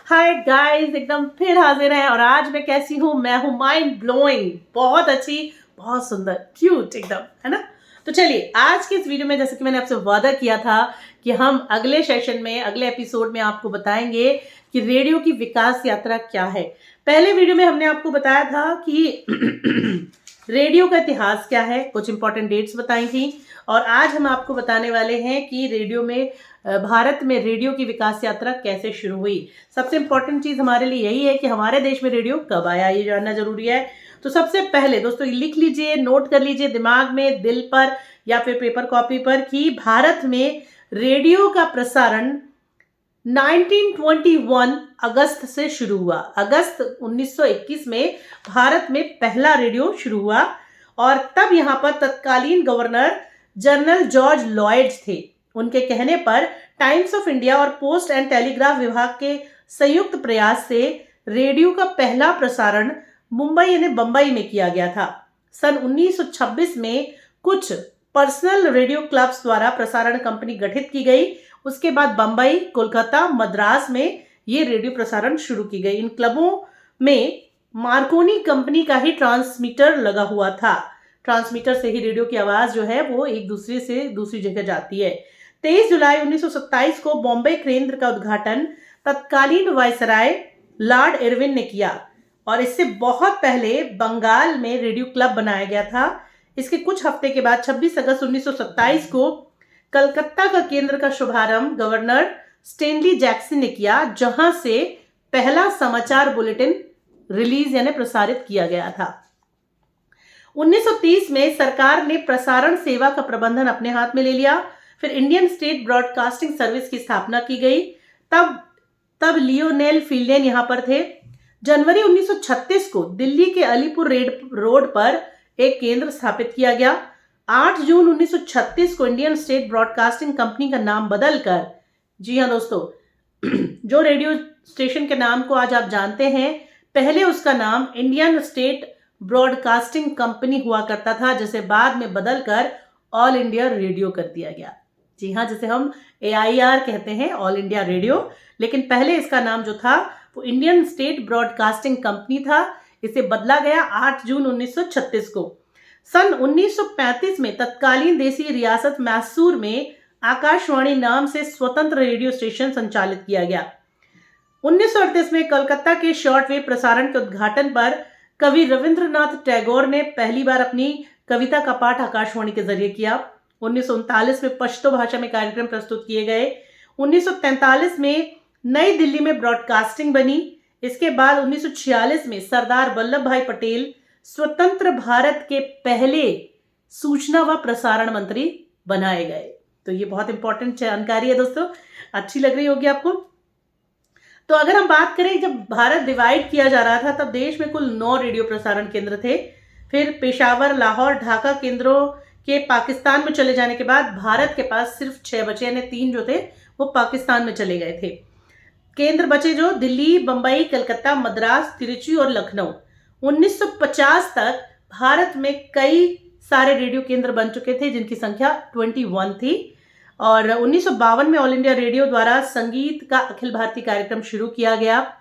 Hi guys, एकदम फिर हाजिर हैं। और आज मैं कैसी हूँ? मैं हूँ माइंड ब्लोइंग, बहुत अच्छी, बहुत सुंदर, क्यूट एकदम, है ना। तो चलिए, आज के इस वीडियो में जैसे कि मैंने आपसे वादा किया था कि हम अगले सेशन में, अगले एपिसोड में आपको बताएंगे कि रेडियो की विकास यात्रा क्या है। पहले वीडियो में हमने आपको बताया था कि रेडियो का इतिहास क्या है, कुछ इंपॉर्टेंट डेट्स बताई थी। और आज हम आपको बताने वाले हैं कि रेडियो में, भारत में रेडियो की विकास यात्रा कैसे शुरू हुई। सबसे इंपॉर्टेंट चीज हमारे लिए यही है कि हमारे देश में रेडियो कब आया, ये जानना जरूरी है। तो सबसे पहले दोस्तों लिख लीजिए, नोट कर लीजिए दिमाग में, दिल पर या फिर पेपर कॉपी पर कि भारत में रेडियो का प्रसारण 1921 अगस्त से शुरू हुआ। अगस्त 1921 में भारत में पहला रेडियो शुरू हुआ। और तब यहां पर तत्कालीन गवर्नर जनरल जॉर्ज लॉयड थे। उनके कहने पर टाइम्स ऑफ इंडिया और पोस्ट एंड टेलीग्राफ विभाग के संयुक्त प्रयास से रेडियो का पहला प्रसारण मुंबई यानी बंबई में किया गया था। सन 1926 में कुछ पर्सनल रेडियो क्लब्स द्वारा प्रसारण कंपनी गठित की गई। उसके बाद बंबई, कोलकाता, मद्रास में ये रेडियो प्रसारण शुरू की गई। इन क्लबों में मार्कोनी कंपनी का ही ट्रांसमीटर लगा हुआ था। ट्रांसमीटर से ही रेडियो की आवाज जो है वो एक दूसरे से दूसरी जगह जाती है। 23 जुलाई 1927 को बॉम्बे केंद्र का उद्घाटन तत्कालीन वायसराय लॉर्ड इरविन ने किया। और इससे बहुत पहले बंगाल में रेडियो क्लब बनाया गया था। इसके कुछ हफ्ते के बाद 26 अगस्त 1927 को कलकत्ता का केंद्र का शुभारंभ गवर्नर स्टेनली जैक्सन ने किया, जहां से पहला समाचार बुलेटिन रिलीज यानी प्रसारित किया गया था। 1930 में सरकार ने प्रसारण सेवा का प्रबंधन अपने हाथ में ले लिया। फिर इंडियन स्टेट ब्रॉडकास्टिंग सर्विस की स्थापना की गई। तब लियोनेल फील्डेन यहां पर थे। जनवरी 1936 को दिल्ली के अलीपुर रोड पर एक केंद्र स्थापित किया गया। 8 जून 1936 को इंडियन स्टेट ब्रॉडकास्टिंग कंपनी का नाम बदलकर, जी हाँ दोस्तों, जो रेडियो स्टेशन के नाम को आज आप जानते हैं, पहले उसका नाम इंडियन स्टेट ब्रॉडकास्टिंग कंपनी हुआ करता था, जिसे बाद में बदलकर ऑल इंडिया रेडियो कर दिया गया। जी हाँ, जिसे हम AIR कहते हैं, ऑल इंडिया रेडियो। लेकिन पहले इसका नाम जो था वो इंडियन स्टेट ब्रॉडकास्टिंग कंपनी था। इसे बदला गया 8 जून 1936 को। सन 1935 में तत्कालीन देसी रियासत मैसूर में आकाशवाणी नाम से स्वतंत्र रेडियो स्टेशन संचालित किया गया। 1938 में कलकत्ता के शॉर्टवेव प्रसारण के उद्घाटन पर कवि रविंद्रनाथ टैगोर ने पहली बार अपनी कविता का पाठ आकाशवाणी के जरिए किया। 1939 में पश्तो भाषा में कार्यक्रम प्रस्तुत किए गए। 1943 में नई दिल्ली में ब्रॉडकास्टिंग बनी। इसके बाद 1946 में सरदार वल्लभ भाई पटेल स्वतंत्र भारत के पहले सूचना व प्रसारण मंत्री बनाए गए। तो ये बहुत इंपॉर्टेंट जानकारी है दोस्तों, अच्छी लग रही होगी आपको। तो अगर हम बात करें, जब भारत डिवाइड किया जा रहा था तब देश में कुल 9 रेडियो प्रसारण केंद्र थे। फिर पेशावर, लाहौर, ढाका केंद्रों के पाकिस्तान में चले जाने के बाद भारत के पास सिर्फ 6 बचे, यानी 3 जो थे वो पाकिस्तान में चले गए थे। केंद्र बचे जो दिल्ली, बंबई, कलकत्ता, मद्रास, तिरुचि और लखनऊ। 1950 तक भारत में कई सारे रेडियो केंद्र बन चुके थे, जिनकी संख्या 21 थी। और 1952 में ऑल इंडिया रेडियो द्वारा संगीत का अखिल भारतीय कार्यक्रम शुरू किया गया।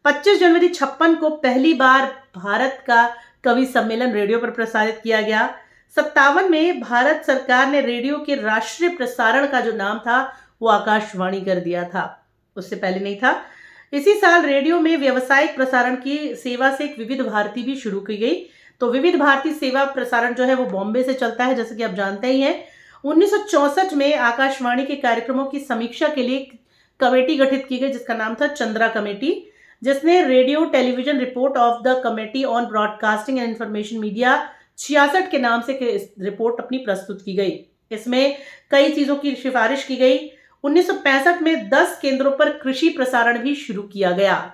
25 जनवरी 56 को पहली बार भारत का कवि सम्मेलन रेडियो पर प्रसारित किया गया। 57 में भारत सरकार ने रेडियो के राष्ट्रीय प्रसारण का जो नाम था वो आकाशवाणी कर दिया था, उससे पहले नहीं था। इसी साल रेडियो में व्यावसायिक प्रसारण की सेवा से एक विविध भारती भी शुरू की गई। तो विविध भारती सेवा प्रसारण जो है वो बॉम्बे से चलता है, जैसे कि आप जानते ही हैं। 1964 में आकाशवाणी के कार्यक्रमों की समीक्षा के लिए कमेटी गठित की गई, जिसका नाम था चंद्रा कमेटी, जिसने radio television report of the committee on broadcasting and information media 66 के नाम से रिपोर्ट अपनी प्रस्तुत की गई। इसमें कई चीजों की सिफारिश की गई। 1965 में 10 केंद्रों पर कृषि प्रसारण भी शुरू किया गया।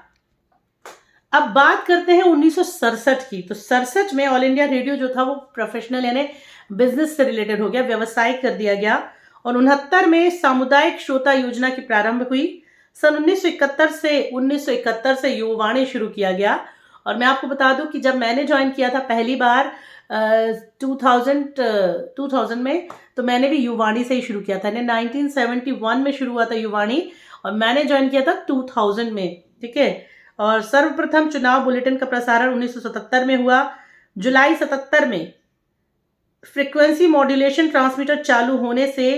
अब बात करते हैं 1967 की। तो 67 में ऑल इंडिया रेडियो जो था वो प्रोफेशनल यानी बिजनेस से रिलेटेड हो गया, व्यवसायिक कर दिया गया। और 69 में सामुदायिक श्रोता योजना की प्रारंभ हुई। सन 1971 से युवावाणी शुरू किया गया। और मैं आपको बता दूं कि जब मैंने ज्वाइन किया था पहली बार 2000 में, तो मैंने भी युवाणी से ही शुरू किया था। 1971 में शुरू हुआ था युवाणी और मैंने ज्वाइन किया था 2000 में। ठीक है। और सर्वप्रथम चुनाव बुलेटिन का प्रसारण 1977 में हुआ। जुलाई 77 में फ्रीक्वेंसी मॉड्यूलेशन ट्रांसमीटर चालू होने से,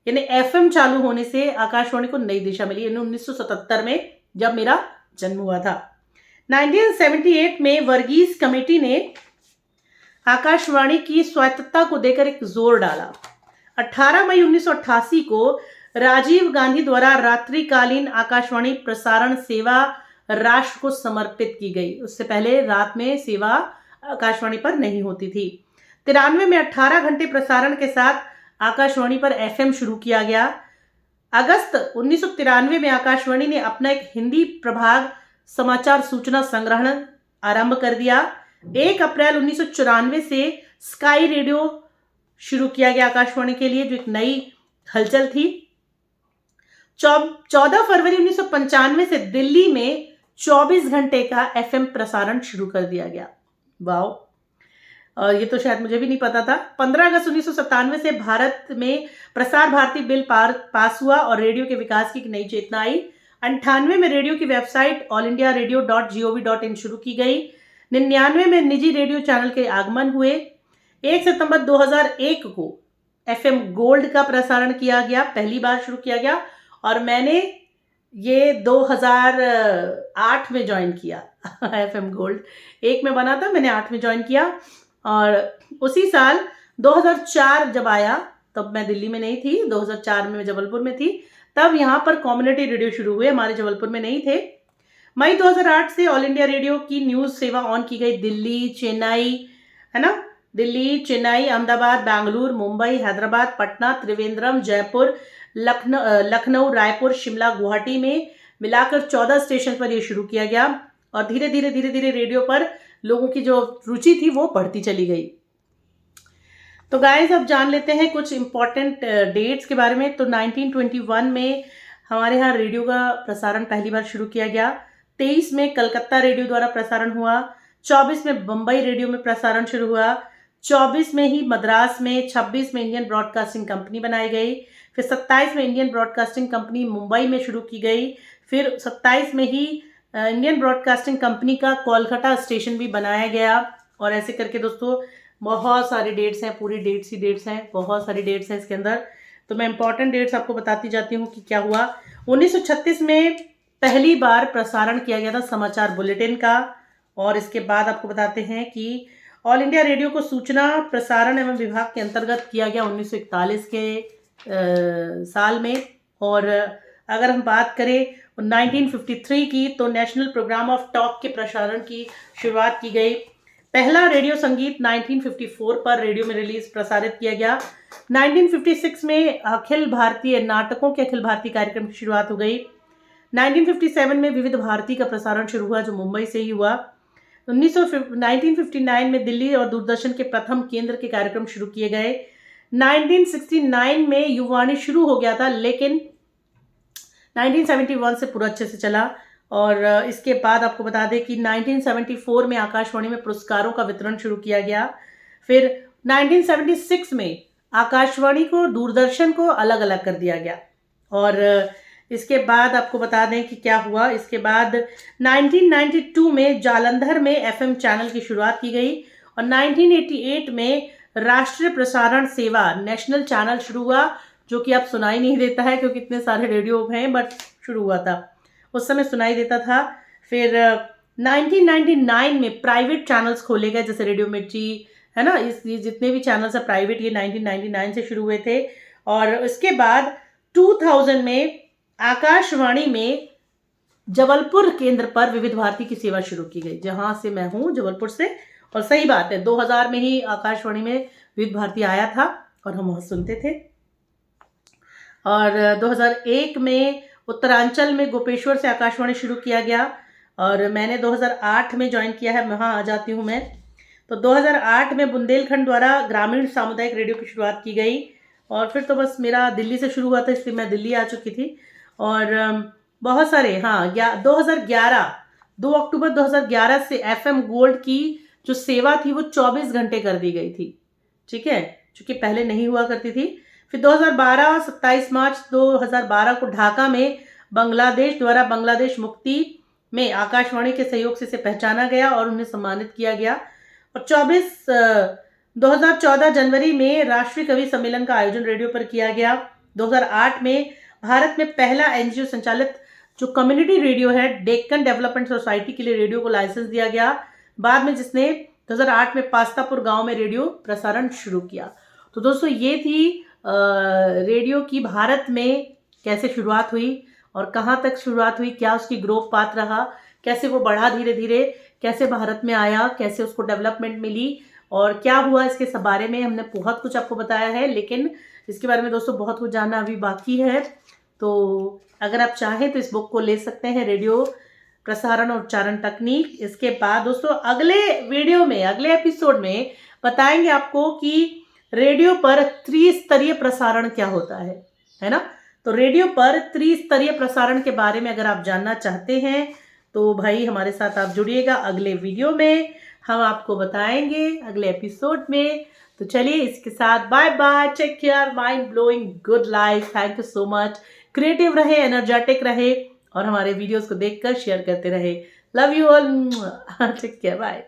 यानी एफएम चालू होने से आकाशवाणी को नई दिशा मिली, यानी 1977 में जब मेरा जन्म हुआ था। 1978 में वर्गीस कमेटी ने आकाशवाणी की स्वायत्तता को देकर एक जोर डाला। 18 मई 1988 को राजीव गांधी द्वारा रात्रिकालीन आकाशवाणी प्रसारण सेवा राष्ट्र को समर्पित की गई। उससे पहले रात में सेवा आकाशवाणी पर नहीं होती थी। 93 में 18 घंटे प्रसारण के साथ आकाशवाणी पर एफएम शुरू किया गया। अगस्त 1993 में आकाशवाणी ने अपना एक हिंदी प्रभाग समाचार सूचना संग्रहण आरंभ कर दिया। 1 अप्रैल 1994 से स्काई रेडियो शुरू किया गया आकाशवाणी के लिए, जो एक नई हलचल थी। 14 फरवरी 1995 से दिल्ली में 24 घंटे का एफएम प्रसारण शुरू कर दिया गया। वाओ, और ये तो शायद मुझे भी नहीं पता था। 15 अगस्त 1997 से भारत में प्रसार भारती बिल पास हुआ और रेडियो के विकास की एक नई चेतना आई। 98 में रेडियो की वेबसाइट allindiaradio.gov.in शुरू की गई। 99 में निजी रेडियो चैनल के आगमन हुए। 1 सितंबर 2001 को एफएम गोल्ड का प्रसारण किया गया, पहली बार शुरू किया गया, और मैंने ये 2008 में ज्वाइन किया। एफएम गोल्ड 1 में बना था, मैंने 8 में ज्वाइन किया। और उसी साल 2004 जब आया, तब मैं दिल्ली में नहीं थी, 2004 में मैं जबलपुर में थी, तब यहाँ पर कम्युनिटी रेडियो शुरू हुए, हमारे जबलपुर में नहीं थे। मई 2008 से ऑल इंडिया रेडियो की न्यूज़ सेवा ऑन की गई। दिल्ली, चेन्नई, है ना, दिल्ली, चेन्नई, अहमदाबाद, बेंगलुरु, मुंबई, हैदराबाद, पटना, त्रिवेंद्रम, जयपुर, लखनऊ, रायपुर, शिमला, गुवाहाटी में मिलाकर 14 स्टेशन पर यह शुरू किया गया। और धीरे धीरे रेडियो पर लोगों की जो रुचि थी वो बढ़ती चली गई। तो गाइस, अब जान लेते हैं कुछ इंपॉर्टेंट डेट्स के बारे में। तो 1921 में हमारे यहाँ रेडियो का प्रसारण पहली बार शुरू किया गया। 23 में कलकत्ता रेडियो द्वारा प्रसारण हुआ। 24 में बम्बई रेडियो में प्रसारण शुरू हुआ। 24 में ही मद्रास में। 26 में इंडियन ब्रॉडकास्टिंग कंपनी बनाई गई। फिर 27 में इंडियन ब्रॉडकास्टिंग कंपनी मुंबई में शुरू की गई। फिर 27 में ही इंडियन ब्रॉडकास्टिंग कंपनी का कोलकाता स्टेशन भी बनाया गया। और ऐसे करके दोस्तों बहुत सारे डेट्स हैं, पूरी डेट्स ही डेट्स हैं, बहुत सारी डेट्स हैं इसके अंदर। तो मैं इंपॉर्टेंट डेट्स आपको बताती जाती हूँ कि क्या हुआ। 1936 में पहली बार प्रसारण किया गया था समाचार बुलेटिन का। और इसके बाद आपको बताते हैं कि ऑल इंडिया रेडियो को सूचना प्रसारण एवं विभाग के अंतर्गत किया गया 1941 के साल में। और अगर हम बात करें 1953 की, तो नेशनल प्रोग्राम ऑफ टॉक के प्रसारण की शुरुआत की गई। पहला रेडियो संगीत 1954 पर रेडियो में रिलीज प्रसारित किया गया। 1956 में अखिल भारतीय नाटकों के अखिल भारतीय कार्यक्रम की शुरुआत हो गई। 1957 में विविध भारती का प्रसारण शुरू हुआ, जो मुंबई से ही हुआ। 1959 में दिल्ली और दूरदर्शन के प्रथम केंद्र के कार्यक्रम शुरू किए गए। 1969 में युवाणी शुरू हो गया था, लेकिन 1971 से पूरा अच्छे से चला। और इसके बाद आपको बता दें कि 1974 में आकाशवाणी में पुरस्कारों का वितरण शुरू किया गया। फिर 1976 में आकाशवाणी को दूरदर्शन को अलग अलग कर दिया गया। और इसके बाद आपको बता दें कि क्या हुआ। इसके बाद 1992 में जालंधर में एफएम चैनल की शुरुआत की गई। और 1988 में राष्ट्रीय प्रसारण सेवा नेशनल चैनल शुरू हुआ, जो कि अब सुनाई नहीं देता है क्योंकि इतने सारे रेडियो हैं, बट शुरू हुआ था, उस समय सुनाई देता था। फिर 1999 में प्राइवेट चैनल्स खोले गए, जैसे रेडियो मिर्ची, है ना, ये जितने भी चैनल्स हैं प्राइवेट, ये 1999 से शुरू हुए थे। और इसके बाद 2000 में आकाशवाणी में जबलपुर केंद्र पर विविध भारती की सेवा शुरू की गई, जहां से मैं हूँ, जबलपुर से। और सही बात है, 2000 में ही आकाशवाणी में विविध भारती आया था और हम वहाँ सुनते थे। और 2001 में उत्तरांचल में गोपेश्वर से आकाशवाणी शुरू किया गया। और मैंने 2008 में ज्वाइन किया है, वहाँ आ जाती हूँ मैं। तो 2008 में बुंदेलखंड द्वारा ग्रामीण सामुदायिक रेडियो की शुरुआत की गई। और फिर तो बस मेरा दिल्ली से शुरू हुआ था, इसलिए मैं दिल्ली आ चुकी थी। और बहुत सारे, हाँ, 2011 2 अक्टूबर 2011 से एफएम गोल्ड की जो सेवा थी वो 24 घंटे कर दी गई थी, ठीक है, क्योंकि पहले नहीं हुआ करती थी। फिर 2012 27 मार्च 2012 को ढाका में बांग्लादेश द्वारा बांग्लादेश मुक्ति में आकाशवाणी के सहयोग से इसे पहचाना गया और उन्हें सम्मानित किया गया। और 2014 जनवरी में राष्ट्रीय कवि सम्मेलन का आयोजन रेडियो पर किया गया। 2008 में भारत में पहला एनजीओ संचालित जो कम्युनिटी रेडियो है डेक्कन डेवलपमेंट सोसाइटी के लिए रेडियो को लाइसेंस दिया गया, बाद में जिसने 2008 में पास्तापुर गांव में रेडियो प्रसारण शुरू किया। तो दोस्तों ये थी रेडियो की भारत में कैसे शुरुआत हुई और कहाँ तक शुरुआत हुई, क्या उसकी ग्रोथ पाथ रहा, कैसे वो बढ़ा धीरे धीरे, कैसे भारत में आया, कैसे उसको डेवलपमेंट मिली और क्या हुआ, इसके सब बारे में हमने बहुत कुछ आपको बताया है। लेकिन इसके बारे में दोस्तों बहुत कुछ जानना अभी बाकी है। तो अगर आप चाहें तो इस बुक को ले सकते हैं, रेडियो प्रसारण और उच्चारण तकनीक। इसके बाद दोस्तों अगले वीडियो में, अगले एपिसोड में बताएंगे आपको कि रेडियो पर त्रिस्तरीय प्रसारण क्या होता है ना। तो रेडियो पर त्रिस्तरीय प्रसारण के बारे में अगर आप जानना चाहते हैं तो भाई हमारे साथ आप जुड़िएगा। अगले वीडियो में हम आपको बताएंगे, अगले एपिसोड में। तो चलिए इसके साथ bye bye, take care, mind blowing good life. Thank you so much. Creative रहे, एनर्जेटिक रहे और हमारे वीडियोस को देखकर शेयर करते रहे। Love you all, take care, bye.